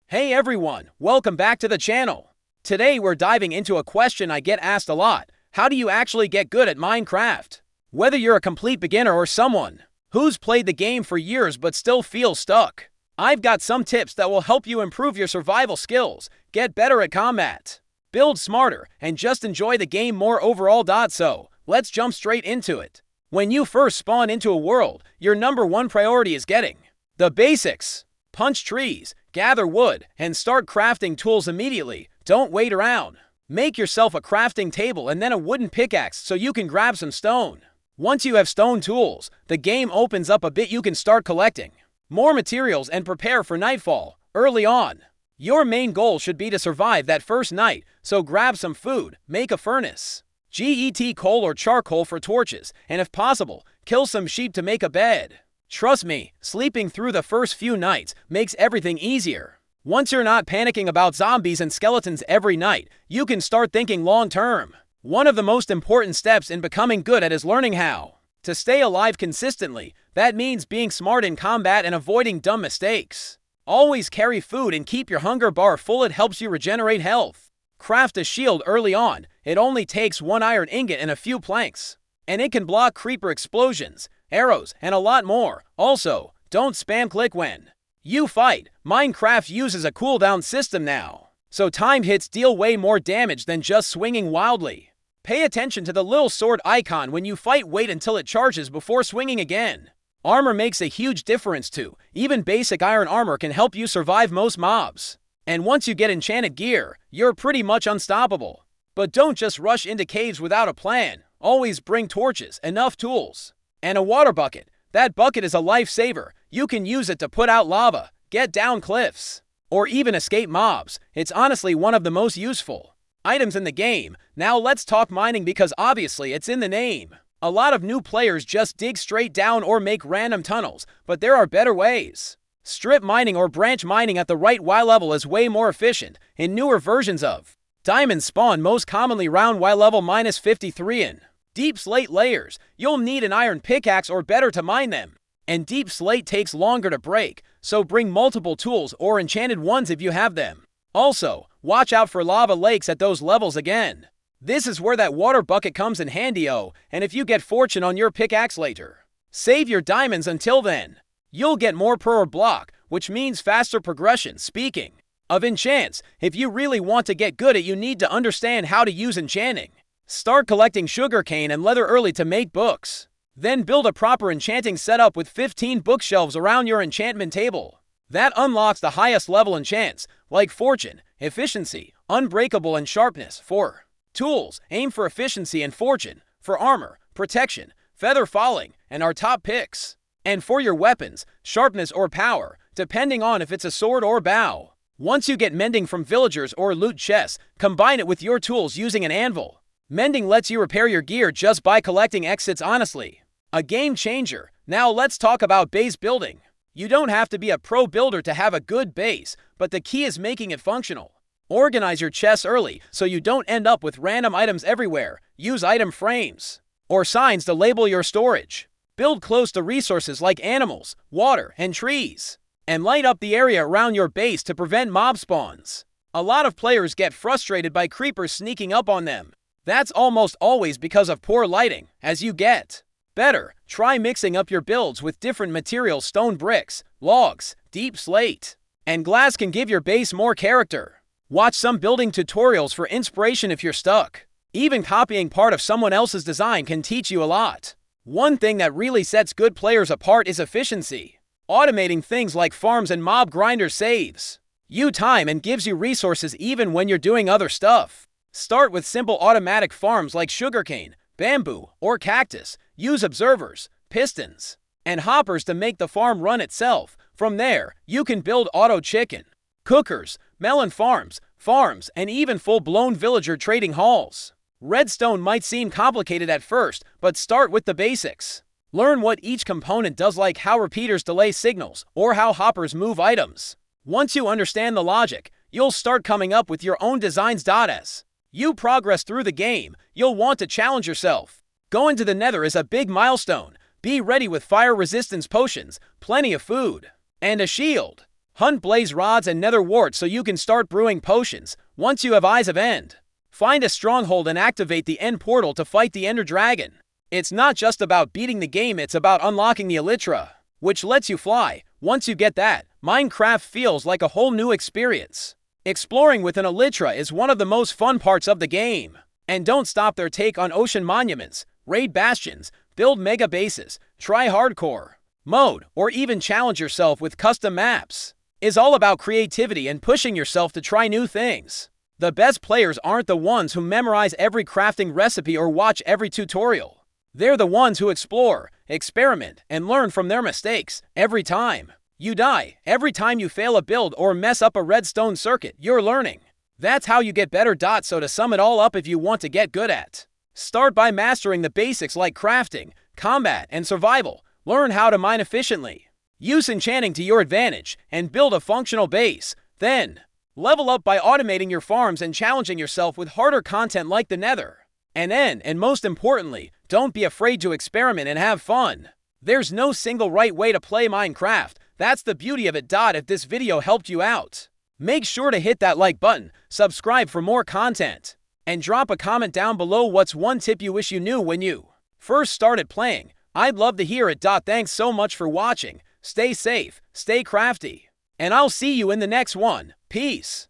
Hey everyone, welcome back to the channel. Today we're diving into a question I get asked a lot. How do you actually get good at Minecraft? Whether you're a complete beginner or someone who's played the game for years but still feels stuck, I've got some tips that will help you improve your survival skills, get better at combat, build smarter, and just enjoy the game more overall. So, let's jump straight into it. When you first spawn into a world, your number one priority is getting the basics. Punch trees, gather wood, and start crafting tools immediately. Don't wait around. Make yourself a crafting table and then a wooden pickaxe so you can grab some stone. Once you have stone tools, the game opens up a bit. You can start collecting more materials and prepare for nightfall early on. Your main goal should be to survive that first night, so grab some food, make a furnace, get coal or charcoal for torches, and if possible, kill some sheep to make a bed. Trust me, sleeping through the first few nights makes everything easier. Once you're not panicking about zombies and skeletons every night, you can start thinking long term. One of the most important steps in becoming good at is learning how to stay alive consistently. That means being smart in combat and avoiding dumb mistakes. Always carry food and keep your hunger bar full. It helps you regenerate health. Craft a shield early on. It only takes one iron ingot and a few planks, and it can block creeper explosions, arrows, and a lot more. Also, don't spam click when you fight. Minecraft uses a cooldown system now, so timed hits deal way more damage than just swinging wildly. Pay attention to the little sword icon when you fight. Wait until it charges before swinging again. Armor makes a huge difference too. Even basic iron armor can help you survive most mobs. And once you get enchanted gear, you're pretty much unstoppable. But don't just rush into caves without a plan. Always bring torches, enough tools, and a water bucket. That bucket is a lifesaver. You can use it to put out lava, get down cliffs, or even escape mobs. It's honestly one of the most useful items in the game. Now let's talk mining, because obviously it's in the name. A lot of new players just dig straight down or make random tunnels, but there are better ways. Strip mining or branch mining at the right Y level is way more efficient. In newer versions of diamonds spawn most commonly round Y level -53 in deep slate layers. You'll need an iron pickaxe or better to mine them. And deep slate takes longer to break, so bring multiple tools or enchanted ones if you have them. Also, watch out for lava lakes at those levels again. This is where that water bucket comes in handy. And if you get fortune on your pickaxe later, save your diamonds until then. You'll get more per block, which means faster progression. Speaking of enchants, if you really want to get good at it, you need to understand how to use enchanting. Start collecting sugarcane and leather early to make books. Then build a proper enchanting setup with 15 bookshelves around your enchantment table. That unlocks the highest level enchants, like fortune, efficiency, unbreakable, and sharpness. For tools, aim for efficiency and fortune. For armor, protection, feather falling, and our top picks. And for your weapons, sharpness or power, depending on if it's a sword or bow. Once you get mending from villagers or loot chests, combine it with your tools using an anvil. Mending lets you repair your gear just by collecting exits. Honestly, a game changer. Now let's talk about base building. You don't have to be a pro builder to have a good base, but the key is making it functional. Organize your chests early so you don't end up with random items everywhere. Use item frames or signs to label your storage. Build close to resources like animals, water, and trees. And light up the area around your base to prevent mob spawns. A lot of players get frustrated by creepers sneaking up on them. That's almost always because of poor lighting. As you get better, try mixing up your builds with different materials. Stone bricks, logs, deep slate, and glass can give your base more character. Watch some building tutorials for inspiration if you're stuck. Even copying part of someone else's design can teach you a lot. One thing that really sets good players apart is efficiency. Automating things like farms and mob grinders saves you time and gives you resources even when you're doing other stuff. Start with simple automatic farms like sugarcane, bamboo, or cactus. Use observers, pistons, and hoppers to make the farm run itself. From there, you can build auto chicken cookers, melon farms, and even full-blown villager trading halls. Redstone might seem complicated at first, but start with the basics. Learn what each component does, like how repeaters delay signals or how hoppers move items. Once you understand the logic, you'll start coming up with your own designs. As you progress through the game, you'll want to challenge yourself. Going to the Nether is a big milestone. Be ready with fire resistance potions, plenty of food, and a shield. Hunt blaze rods and nether warts so you can start brewing potions once you have Eyes of End. Find a stronghold and activate the end portal to fight the Ender Dragon. It's not just about beating the game, it's about unlocking the Elytra, which lets you fly. Once you get that, Minecraft feels like a whole new experience. Exploring with an Elytra is one of the most fun parts of the game. And don't stop there. Take on ocean monuments, raid bastions, build mega bases, try hardcore mode, or even challenge yourself with custom maps. It's all about creativity and pushing yourself to try new things. The best players aren't the ones who memorize every crafting recipe or watch every tutorial. They're the ones who explore, experiment, and learn from their mistakes every time. You die. Every time you fail a build or mess up a redstone circuit, you're learning. That's how you get better. So to sum it all up, if you want to get good at, start by mastering the basics like crafting, combat, and survival. Learn how to mine efficiently. Use enchanting to your advantage and build a functional base. Then, level up by automating your farms and challenging yourself with harder content like the Nether. And most importantly, don't be afraid to experiment and have fun. There's no single right way to play Minecraft. That's the beauty of it. If this video helped you out, make sure to hit that like button, subscribe for more content, and drop a comment down below. What's one tip you wish you knew when you first started playing? I'd love to hear it. Thanks so much for watching. Stay safe, stay crafty, and I'll see you in the next one. Peace.